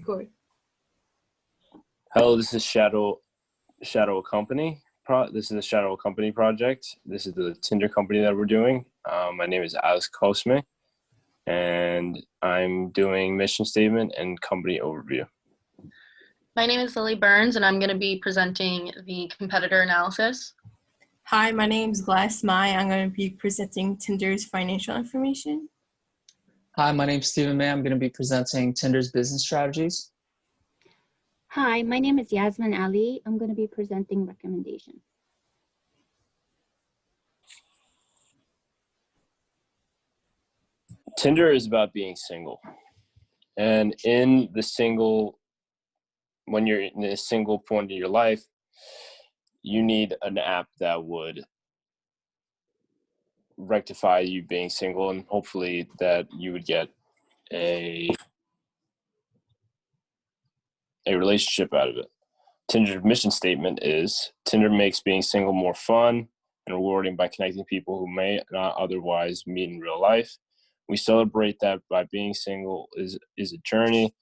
Record. Hello, this is Shadow Company. This is the Shadow Company project. This is the Tinder company that we're doing. My name is Cosme, and I'm doing mission statement and company overview. My name is Lily Burns, and I'm going to be presenting the competitor analysis. Hi, my name is Gladys. I'm going to be presenting Tinder's financial information. Hi, my name is Stephen May. I'm going to be presenting Tinder's business strategies. Hi, my name is Yasmine Ali. I'm going to be presenting recommendations. Tinder is about being single. And when you're in a single point in your life, you need an app that would rectify you being single, and hopefully that you would get a relationship out of it. Tinder's mission statement is: Tinder makes being single more fun and rewarding by connecting people who may not otherwise meet in real life. We celebrate that by being single is a journey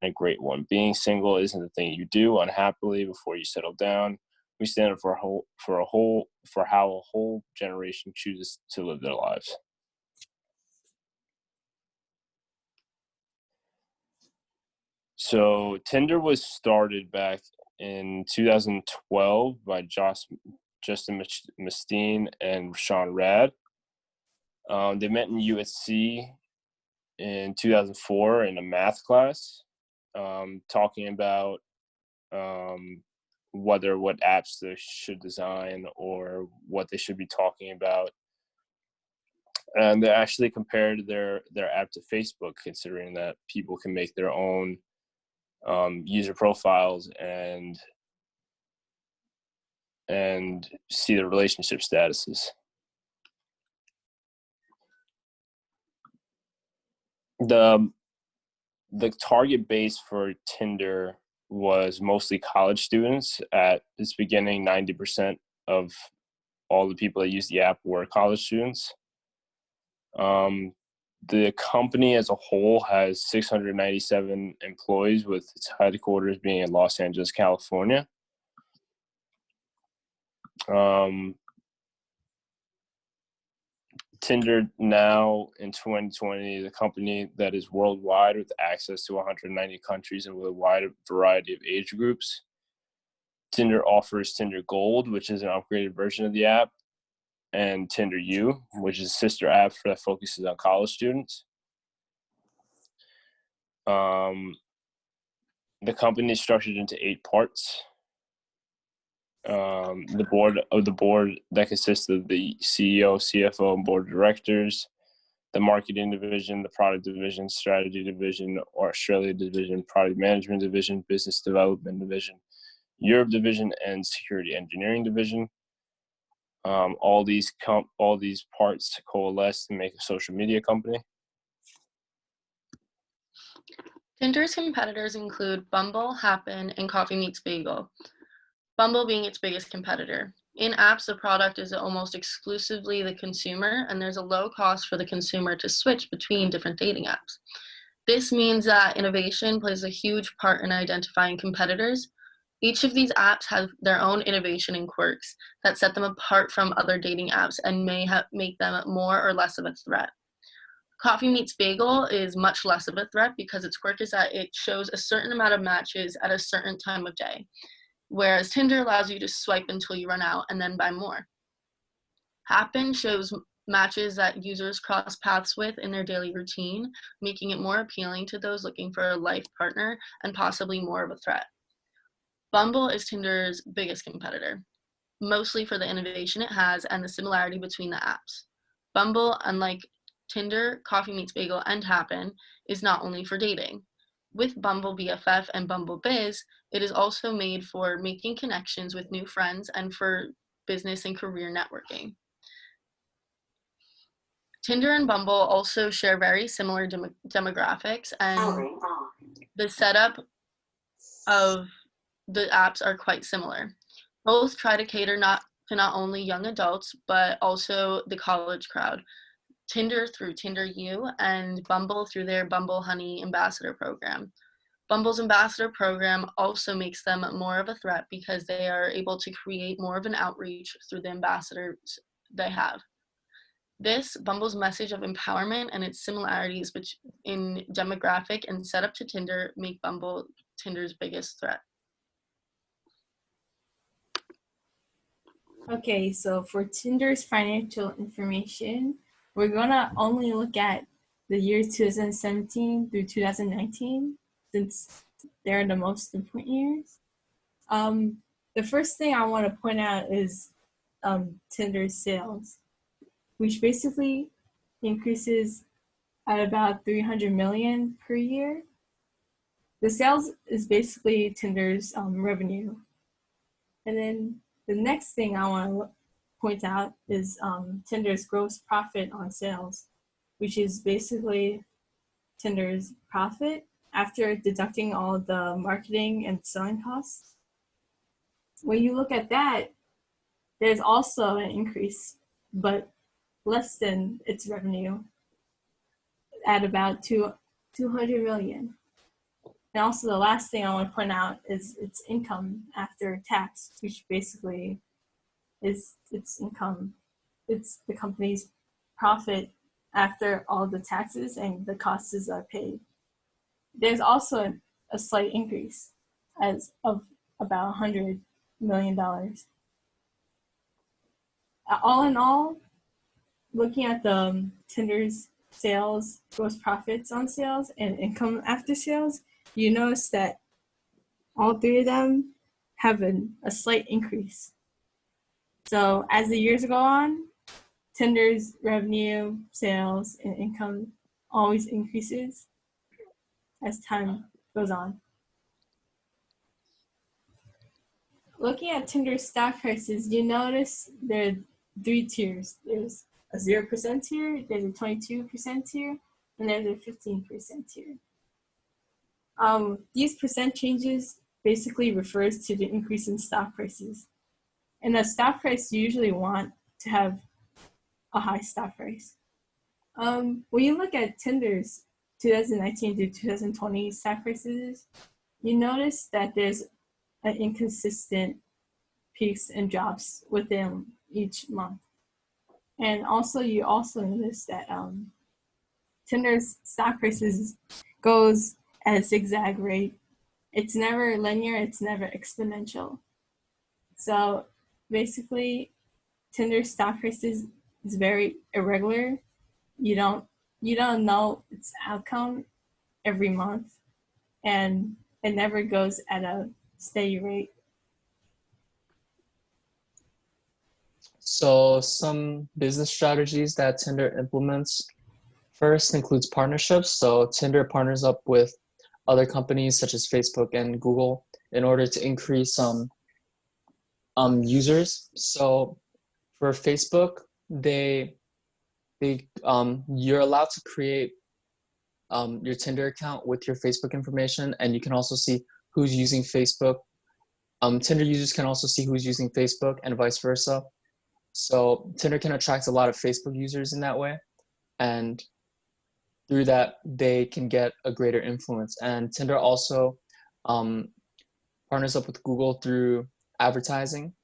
and a great one. Being single isn't the thing you do unhappily before you settle down. We stand up for how a whole generation chooses to live their lives. So Tinder was started back in 2012 by Justin Mastine and Rashawn Rad. They met in USC in 2004 in a math class, talking about what apps they should design or what they should be talking about. And they actually compared their app to Facebook, considering that people can make their own user profiles and see the relationship statuses. The target base for Tinder was mostly college students. At its beginning, 90% of all the people that used the app were college students. The company as a whole has 697 employees, with its headquarters being in Los Angeles, California. Tinder now in 2020 is a company that is worldwide with access to 190 countries and with a wide variety of age groups. Tinder offers Tinder Gold, which is an upgraded version of the app, and Tinder U, which is a sister app that focuses on college students. The company is structured into 8 parts. The board that consists of the CEO, CFO, and board of directors, the marketing division, the product division, strategy division, Australia division, product management division, business development division, Europe division, and security engineering division. All these parts coalesce to make a social media company. Tinder's competitors include Bumble, Happen, and Coffee Meets Bagel. Bumble being its biggest competitor. In apps, the product is almost exclusively the consumer, and there's a low cost for the consumer to switch between different dating apps. This means that innovation plays a huge part in identifying competitors. Each of these apps have their own innovation and quirks that set them apart from other dating apps and may make them more or less of a threat. Coffee Meets Bagel is much less of a threat because its quirk is that it shows a certain amount of matches at a certain time of day, whereas Tinder allows you to swipe until you run out and then buy more. Happen shows matches that users cross paths with in their daily routine, making it more appealing to those looking for a life partner and possibly more of a threat. Bumble is Tinder's biggest competitor, mostly for the innovation it has and the similarity between the apps. Bumble, unlike Tinder, Coffee Meets Bagel, and Happen, is not only for dating. With Bumble BFF and Bumble Biz, it is also made for making connections with new friends and for business and career networking. Tinder and Bumble also share very similar demographics, and the setup of the apps are quite similar. Both try to cater to not only young adults, but also the college crowd. Tinder through Tinder U and Bumble through their Bumble Honey Ambassador program. Bumble's ambassador program also makes them more of a threat because they are able to create more of an outreach through the ambassadors they have. This, Bumble's message of empowerment and its similarities in demographic and setup to Tinder make Bumble Tinder's biggest threat. Okay, so for Tinder's financial information, we're gonna only look at the years 2017 through 2019, since they're the most important years. The first thing I want to point out is Tinder's sales, which basically increases at about 300 million per year. The sales is basically Tinder's revenue. And then the next thing I want to point out is Tinder's gross profit on sales, which is basically Tinder's profit after deducting all the marketing and selling costs. When you look at that, there's also an increase, but less than its revenue at about 200 million. And also the last thing I want to point out is its income after tax, which basically is its income. It's the company's profit after all the taxes and the costs are paid. There's also a slight increase as of about $100 million. All in all, looking at the Tinder's sales, gross profits on sales, and income after sales, you notice that all three of them have a slight increase. So as the years go on, Tinder's revenue, sales, and income always increases as time goes on. Looking at Tinder's stock prices, you notice there are three tiers. There's a 0% tier, there's a 22% tier, and there's a 15% tier. These percent changes basically refers to the increase in stock prices. And the stock price you usually want to have a high stock price. When you look at Tinder's 2019 to 2020 stock prices, you notice that there's an inconsistent peaks and drops within each month. And also, you also notice that Tinder's stock prices goes at a zigzag rate. It's never linear, it's never exponential. So basically, Tinder's stock prices is very irregular. You don't know its outcome every month, and it never goes at a steady rate. So some business strategies that Tinder implements first includes partnerships. So Tinder partners up with other companies such as Facebook and Google in order to increase users. So for Facebook, you're allowed to create your Tinder account with your Facebook information, and you can also see who's using Facebook. Tinder users can also see who's using Facebook and vice versa. So Tinder can attract a lot of Facebook users in that way, and through that they can get a greater influence. And Tinder also partners up with Google through advertising.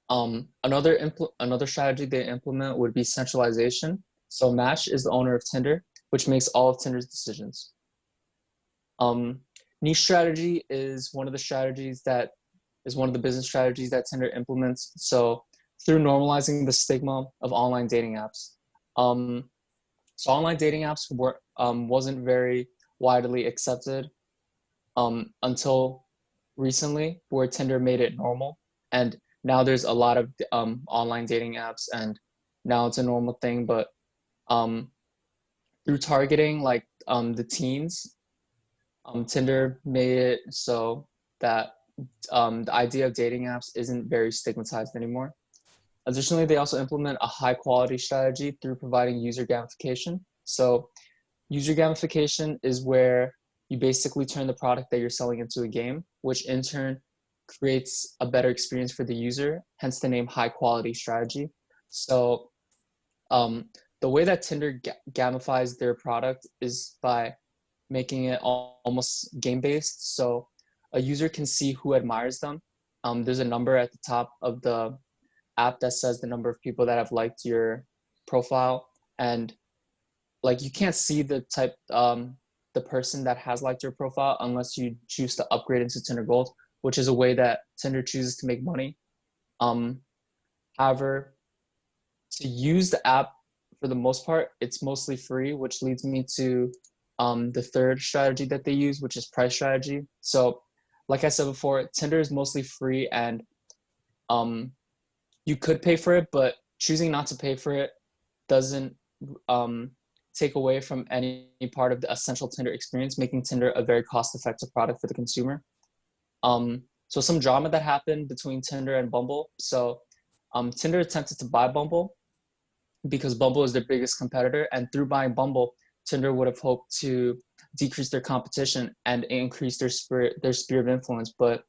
Another strategy they implement would be centralization. So Match is the owner of Tinder, which makes all of Tinder's decisions. Niche strategy is one of the business strategies that Tinder implements. So through normalizing the stigma of online dating apps. So online dating apps wasn't very widely accepted until recently, where Tinder made it normal. And now there's a lot of online dating apps, and now it's a normal thing. But through targeting like the teens, Tinder made it so that the idea of dating apps isn't very stigmatized anymore. Additionally, they also implement a high quality strategy through providing user gamification. So user gamification is where you basically turn the product that you're selling into a game, which in turn creates a better experience for the user, hence the name high quality strategy. So the way that Tinder gamifies their product is by making it almost game-based. So a user can see who admires them. There's a number at the top of the app that says the number of people that have liked your profile, and like you can't see the the person that has liked your profile unless you choose to upgrade into Tinder Gold, which is a way that Tinder chooses to make money. However, to use the app, for the most part, it's mostly free, which leads me to the third strategy that they use, which is price strategy. So like I said before, Tinder is mostly free, and you could pay for it, but choosing not to pay for it doesn't take away from any part of the essential Tinder experience, making Tinder a very cost-effective product for the consumer. So some drama that happened between Tinder and Bumble. So Tinder attempted to buy Bumble because Bumble is their biggest competitor, and through buying Bumble, Tinder would have hoped to decrease their competition and increase their sphere of influence. But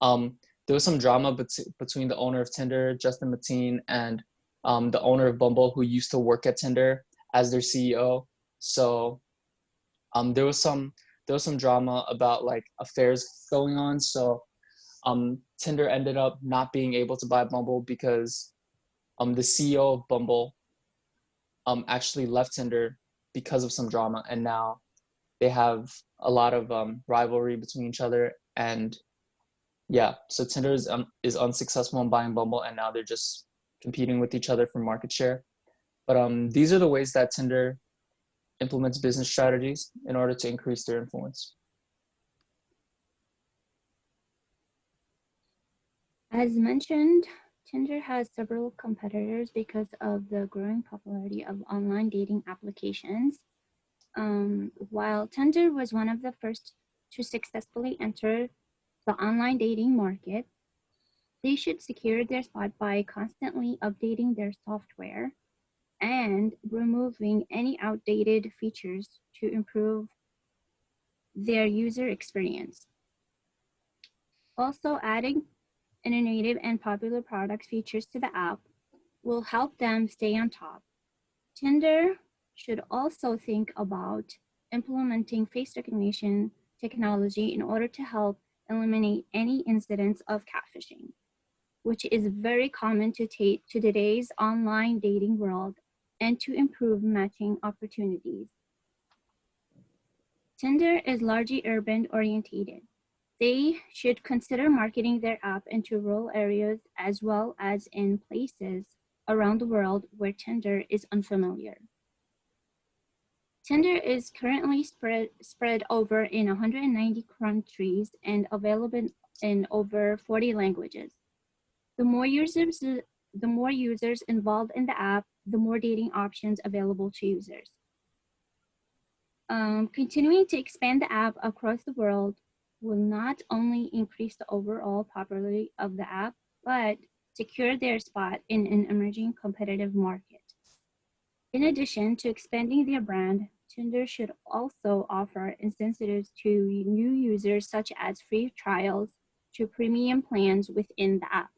there was some drama between the owner of Tinder, Justin Mateen, and the owner of Bumble, who used to work at Tinder as their CEO. So there was some drama about like affairs going on. So Tinder ended up not being able to buy Bumble because the CEO of Bumble actually left Tinder because of some drama, and now they have a lot of rivalry between each other. And yeah, so Tinder is unsuccessful in buying Bumble, and now they're just competing with each other for market share. But these are the ways that Tinder implements business strategies in order to increase their influence. As mentioned, Tinder has several competitors because of the growing popularity of online dating applications. While Tinder was one of the first to successfully enter the online dating market, they should secure their spot by constantly updating their software and removing any outdated features to improve their user experience. Also, adding innovative and popular product features to the app will help them stay on top. Tinder should also think about implementing face recognition technology in order to help eliminate any incidents of catfishing, which is very common to today's online dating world, and to improve matching opportunities. Tinder is largely urban oriented. They should consider marketing their app into rural areas as well as in places around the world where Tinder is unfamiliar. Tinder is currently spread over in 190 countries and available in over 40 languages. The more users involved in the app, the more dating options available to users. Continuing to expand the app across the world will not only increase the overall popularity of the app, but secure their spot in an emerging competitive market. In addition to expanding their brand, Tinder should also offer incentives to new users, such as free trials to premium plans within the app.